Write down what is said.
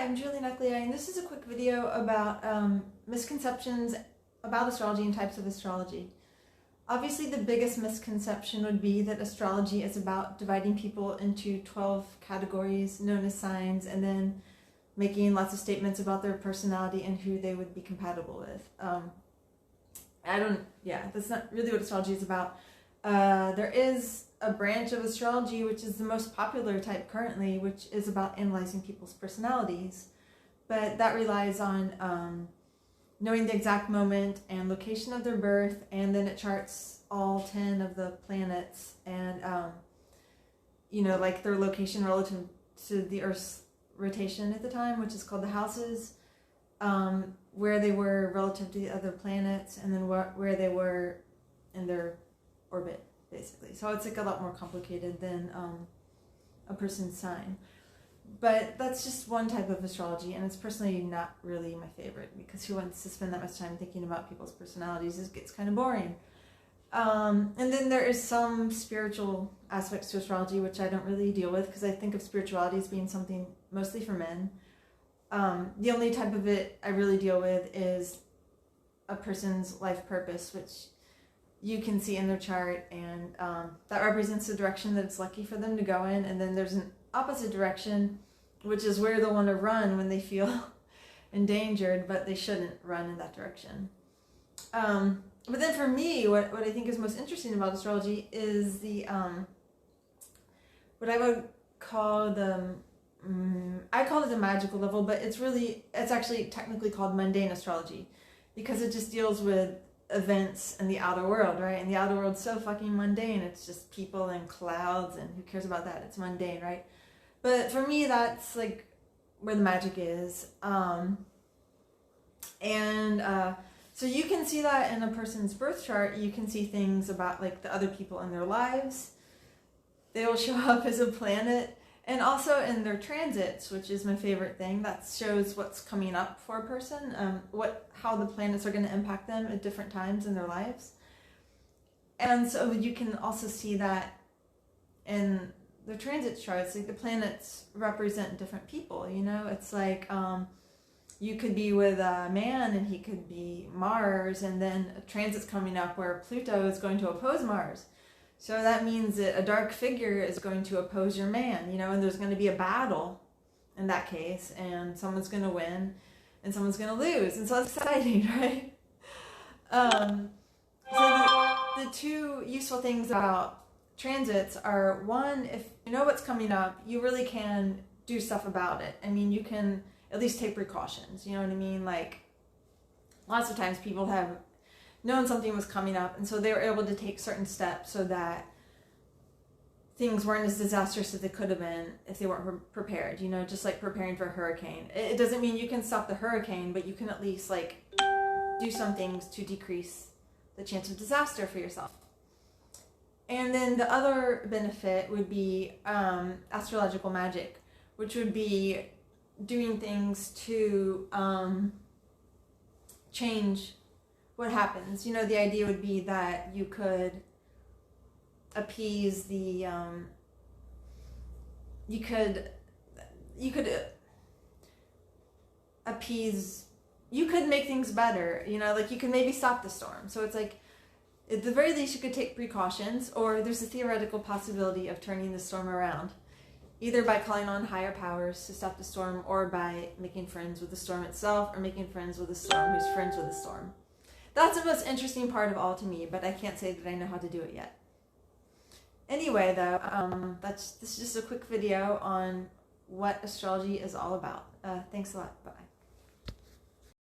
I'm Julie Nuclei, and this is a quick video about misconceptions about astrology and types of astrology. Obviously, the biggest misconception would be that astrology is about dividing people into 12 categories known as signs and then making lots of statements about their personality and who they would be compatible with. That's not really what astrology is about. There is a branch of astrology which is the most popular type currently, which is about analyzing people's personalities, but that relies on knowing the exact moment and location of their birth, and then it charts all 10 of the planets and like their location relative to the Earth's rotation at the time, which is called the houses, where they were relative to the other planets, and then where they were in their orbit, basically. So it's like a lot more complicated than a person's sign. But that's just one type of astrology, and it's personally not really my favorite, because who wants to spend that much time thinking about people's personalities? It gets kind of boring. And then there is some spiritual aspects to astrology, which I don't really deal with, because I think of spirituality as being something mostly for men. The only type of it I really deal with is a person's life purpose, which you can see in their chart, and that represents the direction that it's lucky for them to go in. And then there's an opposite direction, which is where they'll want to run when they feel endangered, but they shouldn't run in that direction. But then for me, what I think is most interesting about astrology is the what I would call I call it the magical level, but it's actually technically called mundane astrology, because it just deals with events in the outer world, right? And the outer world's so fucking mundane. It's just people and clouds, and who cares about that? It's mundane, right? But for me, that's like where the magic is. So you can see that in a person's birth chart. You can see things about like the other people in their lives. They will show up as a planet, and also in their transits, which is my favorite thing. That shows what's coming up for a person, how the planets are going to impact them at different times in their lives. And so you can also see that in the transit charts. Like the planets represent different people, it's like you could be with a man and he could be Mars, and then a transit's coming up where Pluto is going to oppose Mars. So that means that a dark figure is going to oppose your man, and there's going to be a battle in that case, and someone's going to win and someone's going to lose. And so it's exciting, right? So the two useful things about transits are, one, if you know what's coming up, you really can do stuff about it. I mean, you can at least take precautions, you know what I mean? Like, lots of times people have known something was coming up, and so they were able to take certain steps so that things weren't as disastrous as they could have been if they weren't prepared, just like preparing for a hurricane. It doesn't mean you can stop the hurricane, but you can at least like do some things to decrease the chance of disaster for yourself. And then the other benefit would be astrological magic, which would be doing things to change what happens. The idea would be that you could appease the you could make things better, like you could maybe stop the storm. So it's like, at the very least, you could take precautions, or there's a theoretical possibility of turning the storm around, either by calling on higher powers to stop the storm, or by making friends with the storm itself, or making friends with the storm who's friends with the storm. That's the most interesting part of all to me, but I can't say that I know how to do it yet. Anyway, though, this is just a quick video on what astrology is all about. Thanks a lot. Bye.